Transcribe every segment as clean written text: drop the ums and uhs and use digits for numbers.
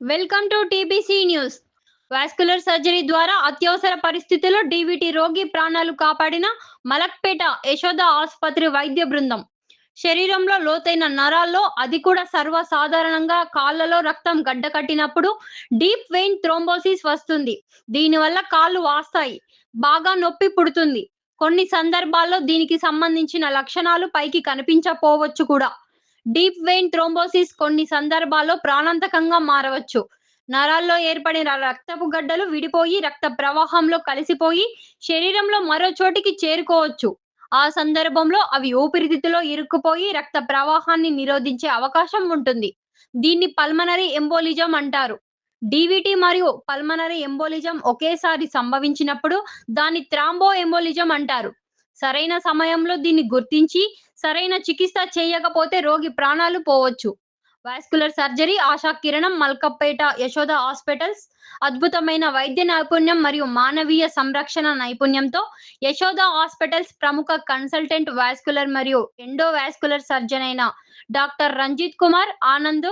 Welcome to TBC news. Vascular surgery ద్వారా అత్యవసర పరిస్థితుల్లో డీవీటీ రోగి ప్రాణాలు కాపాడిన మలక్పేట యశోద ఆసుపత్రి వైద్య బృందం. శరీరంలో లోతైన నరాల్లో, అది కూడా సర్వసాధారణంగా కాళ్ళలో రక్తం గడ్డకట్టినప్పుడు డీప్ వెయిన్ థ్రోంబోసిస్ వస్తుంది. దీనివల్ల కాళ్ళు వాస్తాయి, బాగా నొప్పి పుడుతుంది. కొన్ని సందర్భాల్లో దీనికి సంబంధించిన లక్షణాలు పైకి కనిపించపోవచ్చు కూడా. డీప్ వెయిన్ థ్రోంబోసిస్ కొన్ని సందర్భాల్లో ప్రాణాంతకంగా మారవచ్చు. నరాల్లో ఏర్పడిన రక్తపు గడ్డలు విడిపోయి రక్త ప్రవాహంలో కలిసిపోయి శరీరంలో మరో చోటికి చేరుకోవచ్చు. ఆ సందర్భంలో అవి ఊపిరితిత్తులో ఇరుక్కుపోయి రక్త ప్రవాహాన్ని నిరోధించే అవకాశం ఉంటుంది. దీన్ని పల్మనరీ ఎంబోలిజం అంటారు. డీవీటీ మరియు పల్మనరీ ఎంబోలిజం ఒకేసారి సంభవించినప్పుడు దాన్ని థ్రాంబో ఎంబోలిజం అంటారు. సరైన సమయంలో దీన్ని గుర్తించి సరైన చికిత్స చేయకపోతే రోగి ప్రాణాలు పోవచ్చు. వాస్కులర్ సర్జరీ ఆశా కిరణం మల్కపేట యశోద హాస్పిటల్స్ అద్భుతమైన వైద్య నైపుణ్యం మరియు మానవీయ సంరక్షణ నైపుణ్యంతో యశోద హాస్పిటల్స్ ప్రముఖ కన్సల్టెంట్ వాస్కులర్ మరియు ఎండోవాస్కులర్ సర్జన్ అయిన డాక్టర్ రంజిత్ కుమార్ ఆనంద్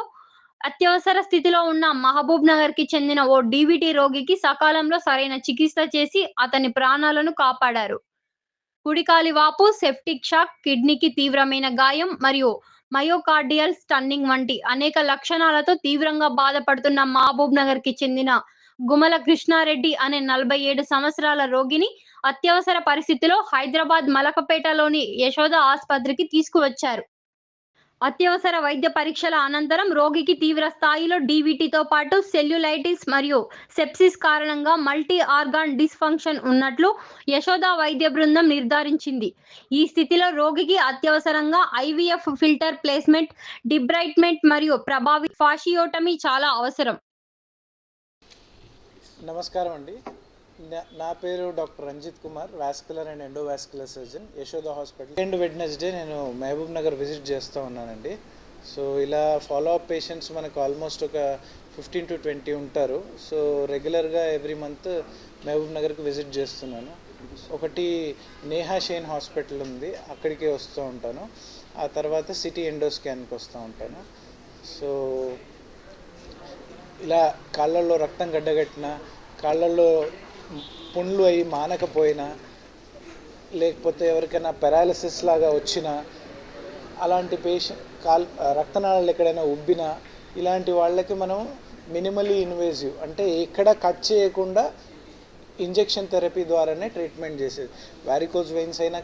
అత్యవసర స్థితిలో ఉన్న మహబూబ్ నగర్ కి చెందిన ఓ డీవీటీ రోగికి సకాలంలో సరైన చికిత్స చేసి అతని ప్రాణాలను కాపాడారు. కుడికాలి వాపు, సెప్టిక్ షాక్, కిడ్నీకి తీవ్రమైన గాయం మరియు మయోకార్డియల్ స్టన్నింగ్ వంటి అనేక లక్షణాలతో తీవ్రంగా బాధపడుతున్న మహబూబ్ నగర్ కి చెందిన గుమల కృష్ణారెడ్డి అనే 47 సంవత్సరాల రోగిని అత్యవసర పరిస్థితిలో హైదరాబాద్ మలకపేటలోని యశోద ఆసుపత్రికి తీసుకువచ్చారు. అత్యవసర వైద్య పరీక్షల అనంతరం రోగికి తీవ్ర స్థాయిలో డీవీటీతో పాటు సెల్యులైటిస్ మరియు సెప్సిస్ కారణంగా మల్టీ ఆర్గాన్ డిస్ఫంక్షన్ ఉన్నట్లు యశోద వైద్య బృందం నిర్ధారించింది. ఈ స్థితిలో రోగికి అత్యవసరంగా ఐవీఎఫ్ ఫిల్టర్ ప్లేస్మెంట్, డిబ్రైట్మెంట్ మరియు ప్రభావిత ఫాషియోటమీ చాలా అవసరం. నమస్కారం అండి. నా పేరు doctor Ranjith Kumar, vascular and endovascular surgeon, Yashoda hospital. Second Wednesday నేను మహబూబ్ నగర్ విజిట్ చేస్తూ ఉన్నానండి. సో ఇలా ఫాలో అప్ పేషెంట్స్ మనకు ఆల్మోస్ట్ ఒక 15 to 20 ఉంటారు. సో రెగ్యులర్గా ఎవ్రీ మంత్ మహబూబ్ నగర్కి విజిట్ చేస్తున్నాను. ఒకటి నేహా షేన్ హాస్పిటల్ ఉంది, అక్కడికి వస్తూ ఉంటాను. ఆ తర్వాత సిటీ ఎండో స్కాన్కి వస్తూ ఉంటాను. సో ఇలా కాళ్ళల్లో రక్తం గడ్డగట్టిన, కాళ్ళల్లో పుండ్లు అయి మానకపోయినా, లేకపోతే ఎవరికైనా పెరాలిసిస్ లాగా వచ్చినా, అలాంటి రక్తనాళాలు ఎక్కడైనా ఉబ్బినా, ఇలాంటి వాళ్ళకి మనం మినిమల్లీ ఇన్వేజివ్ అంటే ఎక్కడ కట్ చేయకుండా ఇంజెక్షన్ థెరపీ ద్వారానే ట్రీట్మెంట్ చేసేది. వారికోజ్ వెయిన్స్ అయినా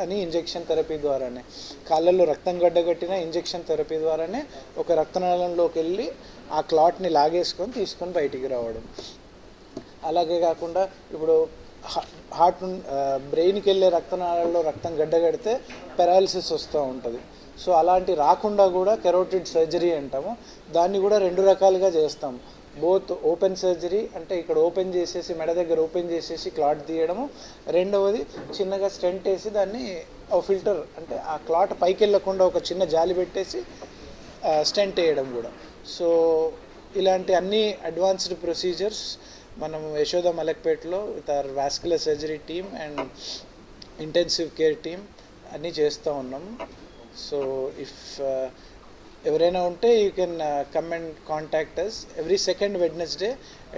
అని ఇంజెక్షన్ థెరపీ ద్వారానే, కాళ్ళల్లో రక్తం గడ్డగట్టిన ఇంజెక్షన్ థెరపీ ద్వారానే ఒక రక్తనాళంలోకి వెళ్ళి ఆ క్లాట్ని లాగేసుకొని తీసుకొని బయటికి రావడం. అలాగే కాకుండా ఇప్పుడు బ్రెయిన్కి వెళ్ళే రక్తనాళాల్లో రక్తం గడ్డగడితే పెరాలిసిస్ వస్తూ ఉంటుంది. సో అలాంటి రాకుండా కూడా కెరోటిడ్ సర్జరీ అంటాము. దాన్ని కూడా 2 రకాలుగా చేస్తాము. బోత్ ఓపెన్ సర్జరీ అంటే ఇక్కడ ఓపెన్ చేసేసి, మెడ దగ్గర ఓపెన్ చేసేసి క్లాట్ తీయడము. రెండవది చిన్నగా స్టెంట్ వేసి దాన్ని ఫిల్టర్ అంటే ఆ క్లాట్ పైకి వెళ్ళకుండా ఒక చిన్న జాలి పెట్టేసి స్టెంట్ వేయడం కూడా. సో ఇలాంటి అన్ని అడ్వాన్స్డ్ ప్రొసీజర్స్ మనం యశోద మలక్పేటలో with our vascular surgery team and intensive care team అన్నీ చేస్తూ ఉన్నాము. సో ఇఫ్ ఎవరైనా ఉంటే you can come and contact us every second Wednesday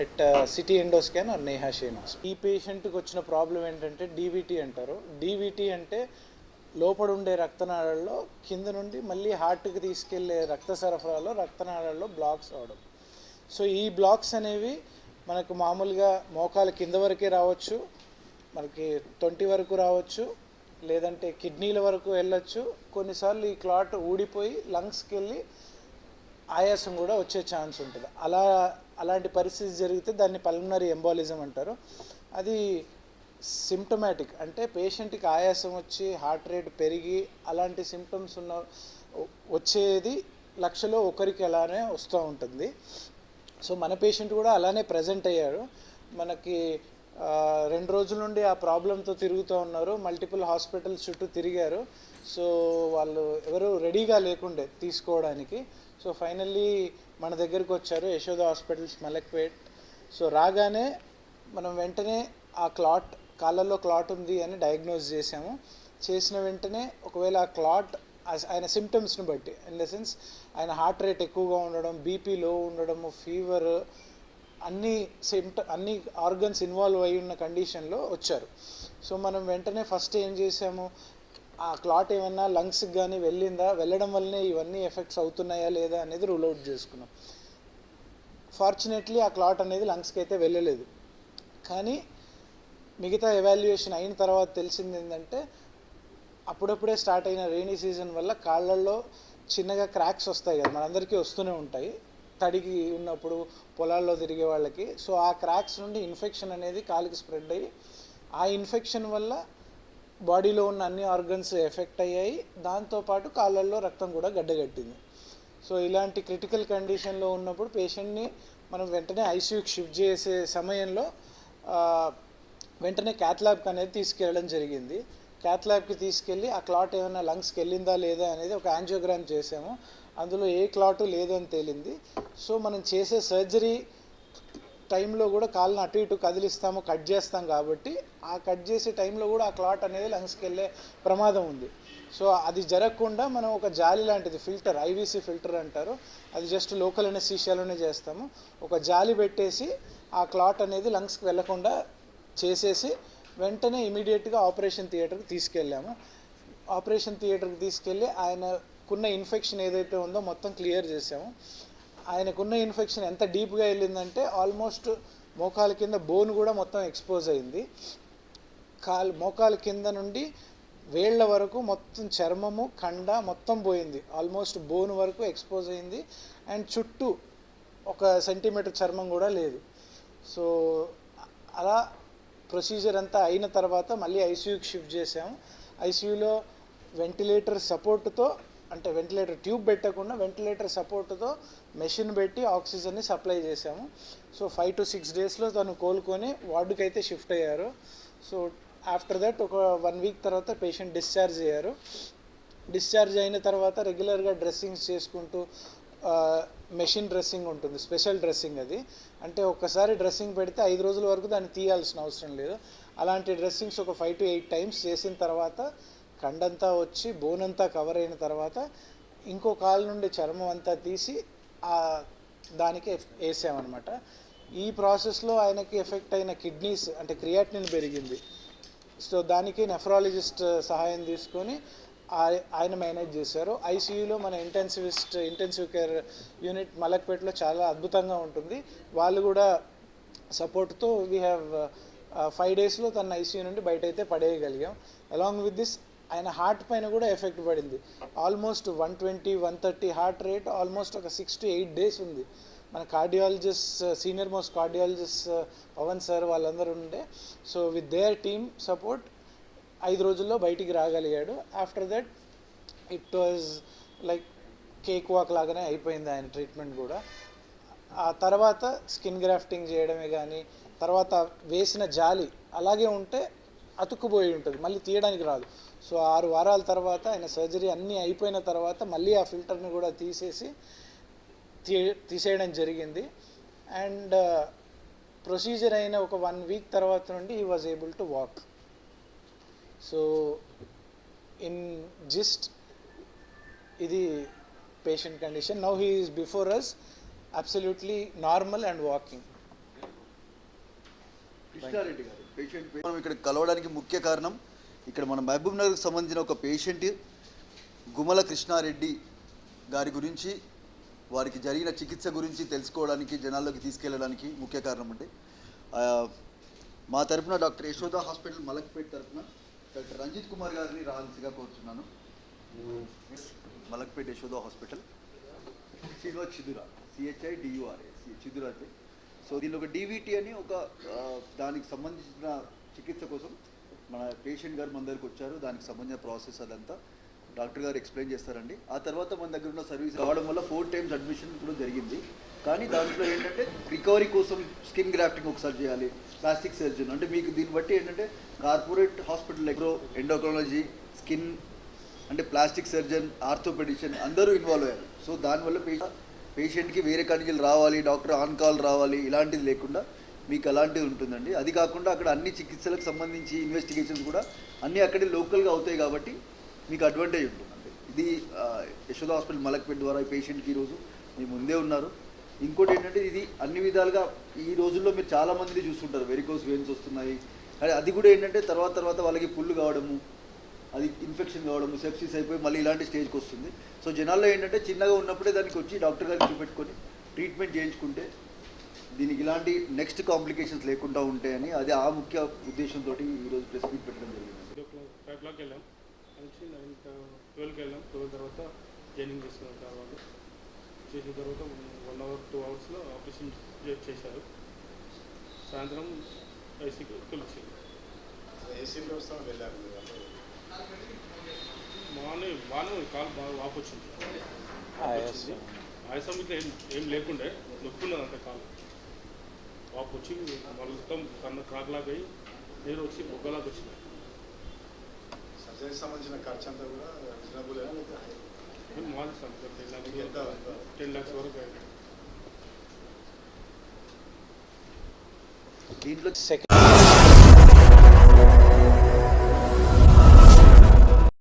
at city endo scan or Neha షేన్. ఈ పేషెంట్కి వచ్చిన ప్రాబ్లం ఏంటంటే డీవీటీ అంటారు. డీవీటీ అంటే లోపల ఉండే రక్తనాళాల్లో కింద నుండి మళ్ళీ హార్ట్కి తీసుకెళ్లే రక్త సరఫరాలో రక్తనాళాల్లో బ్లాక్స్ అవడం. సో ఈ బ్లాక్స్ అనేవి మనకు మామూలుగా మోకాలు కింద వరకే రావచ్చు, మనకి తొంటి వరకు రావచ్చు, లేదంటే కిడ్నీల వరకు వెళ్ళొచ్చు. కొన్నిసార్లు ఈ క్లాట్ ఊడిపోయి లంగ్స్కి వెళ్ళి ఆయాసం కూడా వచ్చే ఛాన్స్ ఉంటుంది. అలాంటి పరిస్థితి జరిగితే దాన్ని పల్మనరీ ఎంబాలిజం అంటారు. అది సిమ్టమాటిక్ అంటే పేషెంట్కి ఆయాసం వచ్చి హార్ట్ రేట్ పెరిగి అలాంటి సిమ్టమ్స్ వచ్చేది లక్షలో ఒకరికి అలానే వస్తూ ఉంటుంది. సో మన పేషెంట్ కూడా అలానే ప్రజెంట్ అయ్యారు. మనకి 2 రోజుల నుండి ఆ ప్రాబ్లంతో తిరుగుతూ ఉన్నారు. మల్టిపుల్ హాస్పిటల్స్ చుట్టూ తిరిగారు. సో వాళ్ళు ఎవరు రెడీగా లేకుండే తీసుకోవడానికి. సో ఫైనల్లీ మన దగ్గరికి వచ్చారు, యశోద హాస్పిటల్స్ మలక్పేట్. సో రాగానే మనం వెంటనే ఆ కాళ్ళల్లో క్లాట్ ఉంది అని డయాగ్నోజ్ చేసాము. చేసిన వెంటనే ఒకవేళ ఆ క్లాట్ ఆయన సిమ్టమ్స్ని బట్టి, ఇన్ ద సెన్స్ ఆయన హార్ట్ రేట్ ఎక్కువగా ఉండడం, బీపీ లో ఉండడము, ఫీవర్, అన్ని ఆర్గన్స్ ఇన్వాల్వ్ అయి ఉన్న కండిషన్లో వచ్చారు. సో మనం వెంటనే ఫస్ట్ ఏం చేసాము, ఆ క్లాట్ ఏమన్నా లంగ్స్కి కానీ వెళ్ళడం వల్లనే ఇవన్నీ ఎఫెక్ట్స్ అవుతున్నాయా లేదా అనేది రూల్ అవుట్ చేసుకున్నాం. ఫార్చునేట్లీ ఆ క్లాట్ అనేది లంగ్స్కి అయితే వెళ్ళలేదు. కానీ మిగతా ఎవాల్యుయేషన్ అయిన తర్వాత తెలిసింది ఏంటంటే, అప్పుడప్పుడే స్టార్ట్ అయిన రెయినీ సీజన్ వల్ల కాళ్ళల్లో చిన్నగా క్రాక్స్ వస్తాయి కదా, మనందరికీ వస్తూనే ఉంటాయి తడికి ఉన్నప్పుడు పొలాల్లో తిరిగే వాళ్ళకి. సో ఆ క్రాక్స్ నుండి ఇన్ఫెక్షన్ అనేది కాలికి స్ప్రెడ్ అయ్యి, ఆ ఇన్ఫెక్షన్ వల్ల బాడీలో ఉన్న అన్ని ఆర్గన్స్ ఎఫెక్ట్ అయ్యాయి, దాంతోపాటు కాళ్ళల్లో రక్తం కూడా గడ్డగట్టింది. సో ఇలాంటి క్రిటికల్ కండిషన్లో ఉన్నప్పుడు పేషెంట్ని మనం వెంటనే ఐసీయూకి షిఫ్ట్ చేసే సమయంలో వెంటనే క్యాత్ ల్యాబ్కి అనేది తీసుకెళ్ళడం జరిగింది. క్యాత్ ల్యాబ్కి తీసుకెళ్ళి ఆ క్లాట్ ఏమైనా లంగ్స్కి వెళ్ళిందా లేదా అనేది ఒక యాంజియోగ్రామ్ చేసాము. అందులో ఏ క్లాటు లేదు అని తేలింది. సో మనం చేసే సర్జరీ టైంలో కూడా కాళ్ళని అటు ఇటు కదిలిస్తాము, కట్ చేస్తాం కాబట్టి ఆ కట్ చేసే టైంలో కూడా ఆ క్లాట్ అనేది లంగ్స్కి వెళ్ళే ప్రమాదం ఉంది. సో అది జరగకుండా మనం ఒక జాలి లాంటిది ఫిల్టర్, ఐవీసీ ఫిల్టర్ అంటారు, అది జస్ట్ లోకల్ అనెస్థీషియాలోనే చేస్తాము. ఒక జాలి పెట్టేసి ఆ క్లాట్ అనేది లంగ్స్కి వెళ్ళకుండా చేసేసి వెంటనే ఇమీడియట్గా ఆపరేషన్ థియేటర్కి తీసుకెళ్ళాము. ఆపరేషన్ థియేటర్కి తీసుకెళ్ళి ఆయనకున్న ఇన్ఫెక్షన్ ఏదైతే ఉందో మొత్తం క్లియర్ చేసాము. ఆయనకున్న ఇన్ఫెక్షన్ ఎంత డీప్గా వెళ్ళిందంటే ఆల్మోస్ట్ మోకాల కింద బోన్ కూడా మొత్తం ఎక్స్పోజ్ అయింది. మోకాల కింద నుండి వేళ్ల వరకు మొత్తం చర్మము, కండ మొత్తం పోయింది. ఆల్మోస్ట్ బోన్ వరకు ఎక్స్పోజ్ అయింది. అండ్ చుట్టూ 1 సెంటీమీటర్ చర్మం కూడా లేదు. సో అలా ప్రొసీజర్ అంతా అయిన తర్వాత మళ్ళీ ఐసీయూకి షిఫ్ట్ చేసాము. ఐసీయూలో వెంటిలేటర్ సపోర్టుతో, అంటే వెంటిలేటర్ ట్యూబ్ పెట్టకుండా వెంటిలేటర్ సపోర్టుతో మెషిన్ పెట్టి ఆక్సిజన్ని సప్లై చేసాము. సో 5 to 6 డేస్లో తను కోలుకొని వార్డుకి అయితే షిఫ్ట్ అయ్యారు. సో ఆఫ్టర్ దట్ ఒక 1 వీక్ తర్వాత పేషెంట్ డిశ్చార్జ్ అయ్యారు. డిశ్చార్జ్ అయిన తర్వాత రెగ్యులర్గా డ్రెస్సింగ్స్ చేసుకుంటూ, మెషిన్ డ్రెస్సింగ్ ఉంటుంది, స్పెషల్ డ్రెస్సింగ్ అది, అంటే ఒక్కసారి డ్రెస్సింగ్ పెడితే 5 రోజుల వరకు దాన్ని తీయాల్సిన అవసరం లేదు. అలాంటి డ్రెస్సింగ్స్ ఒక 5 to 8 టైమ్స్ చేసిన తర్వాత కండంతా వచ్చి బోన్ అంతా కవర్ అయిన తర్వాత ఇంకో కాలు నుండి చర్మం అంతా తీసి దానికి వేసామన్నమాట. ఈ ప్రాసెస్లో ఆయనకి ఎఫెక్ట్ అయిన కిడ్నీస్, అంటే క్రియాటినిన్ పెరిగింది. సో దానికి నెఫ్రాలజిస్ట్ సహాయం తీసుకొని ఆయన మేనేజ్ చేశారు. ఐసీయూలో మన ఇంటెన్సివ్ కేర్ యూనిట్ మలక్పేటలో చాలా అద్భుతంగా ఉంటుంది. వాళ్ళు కూడా సపోర్ట్తో వీ హ్యావ్ 5 డేస్లో తన ఐసీయూ నుండి బయట అయితే పడేయగలిగాం. అలాంగ్ విత్ దిస్ ఆయన హార్ట్ పైన కూడా ఎఫెక్ట్ పడింది. ఆల్మోస్ట్ 120, 130 హార్ట్ రేట్ ఆల్మోస్ట్ ఒక 6 to 8 డేస్ ఉంది. మన cardiologist, senior most cardiologist Pavan sir వాళ్ళందరూ ఉండే. So with their team support 5 రోజుల్లో బయటికి రాగలిగాడు. After that it was like cake walk లాగానే అయిపోయింది ఆయన ట్రీట్మెంట్ కూడా. ఆ తర్వాత స్కిన్ గ్రాఫ్టింగ్ చేయడమే కానీ, తర్వాత వేసిన జాలి అలాగే ఉంటే అతుక్కుపోయి ఉంటుంది, మళ్ళీ తీయడానికి రాదు. సో 6 వారాల తర్వాత ఆయన సర్జరీ అన్నీ అయిపోయిన తర్వాత మళ్ళీ ఆ ఫిల్టర్ని కూడా తీసేయడం జరిగింది. అండ్ ప్రొసీజర్ అయిన ఒక 1 వీక్ తర్వాత నుండి he was able to walk. So in gist ఇది patient condition. Now he is before us absolutely normal and walking. Krishna Reddy garu patient మనం ఇక్కడ కలవడానికి ముఖ్య కారణం, ఇక్కడ మన మహబూబ్ నగర్కి సంబంధించిన ఒక పేషెంట్ గుమల కృష్ణారెడ్డి గారి గురించి, వారికి జరిగిన చికిత్స గురించి తెలుసుకోవడానికి, జనాల్లోకి తీసుకెళ్ళడానికి ముఖ్య కారణం అంటే మా తరఫున డాక్టర్ యశోద హాస్పిటల్ మలక్పేట్ తరఫున డాక్టర్ రంజిత్ కుమార్ గారిని రావాల్సిగా కోరుతున్నాను. Malakpet Yashoda hospital, Srinivas Chidura, CHIDURA Chidura. So దీనిలో ఒక DVT అని ఒక దానికి సంబంధించిన చికిత్స కోసం మన పేషెంట్ గారు మన దగ్గరికి వచ్చారు. దానికి సంబంధించిన ప్రాసెస్ అదంతా డాక్టర్ గారు ఎక్స్ప్లెయిన్ చేస్తారండి. ఆ తర్వాత మన దగ్గర ఉన్న సర్వీస్ కావడం వల్ల 4 times అడ్మిషన్ కూడా జరిగింది. కానీ దాంట్లో ఏంటంటే రికవరీ కోసం స్కిన్ గ్రాఫ్టింగ్ ఒకసారి చేయాలి, ప్లాస్టిక్ సర్జన్, అంటే మీకు దీన్ని బట్టి ఏంటంటే కార్పొరేట్ హాస్పిటల్ ఎగ్రో, ఎండోక్రాలజీ, స్కిన్, అంటే ప్లాస్టిక్ సర్జన్, ఆర్థోపెడిషన్ అందరూ ఇన్వాల్వ్ అయ్యారు. సో దానివల్ల పేషెంట్కి వేరే కండిషన్లు రావాలి, డాక్టర్ ఆన్ కాల్ రావాలి, ఇలాంటిది లేకుండా మీకు అలాంటిది ఉంటుందండి. అది కాకుండా అక్కడ అన్ని చికిత్సలకు సంబంధించి ఇన్వెస్టిగేషన్స్ కూడా అన్నీ అక్కడే లోకల్గా అవుతాయి కాబట్టి మీకు అడ్వాంటేజ్ ఉంటుందండి. ఇది యశోద హాస్పిటల్ మలక్పేట్ ద్వారా ఈ పేషెంట్కి ఈరోజు మీ ముందే ఉన్నారు. ఇంకోటి ఏంటంటే ఇది అన్ని విధాలుగా ఈ రోజుల్లో మీరు చాలామంది చూస్తుంటారు వెరికోస్ వెయిన్స్ వస్తున్నాయి. అది కూడా ఏంటంటే తర్వాత వాళ్ళకి పుళ్ళు కావడము, అది ఇన్ఫెక్షన్ కావడము, సెప్సిస్ అయిపోయి మళ్ళీ ఇలాంటి స్టేజ్కి వస్తుంది. సో జనాల్లో ఏంటంటే చిన్నగా ఉన్నప్పుడే దానికి వచ్చి డాక్టర్ గారికి చూపెట్టుకొని ట్రీట్మెంట్ చేయించుకుంటే దీనికి ఇలాంటి నెక్స్ట్ కాంప్లికేషన్స్ లేకుండా ఉంటాయని అది ఆ ముఖ్య ఉద్దేశంతో ఈరోజు ప్రెస్ మీట్ పెట్టడం జరిగింది. 5 o'clock వెళ్ళాం, వచ్చి 12కి వెళ్ళాం. 12 తర్వాత జాయినింగ్ చేసుకున్నాం సార్ వాళ్ళు. చేసిన తర్వాత 1 hour 2 hours ఆపరేషన్ చేశారు. సాయంత్రం ఐసీకి తొలిచింది. మార్నింగ్ కాలు బాగా వాపు వచ్చింది. ఆయాసం ఇట్లా ఏం లేకుండే, నొప్పున్నది అంత కాలు వాపు వచ్చి మొత్తం క్రాక్లాగా అయ్యి నీరు వచ్చి బొగ్గలాగా వచ్చింది. సర్జరీకి సంబంధించిన ఖర్చు అంతా కూడా రీజనబుల్ మాది సార్ 10 lakhs వరకు అయింది. దీంట్లో సెకండ్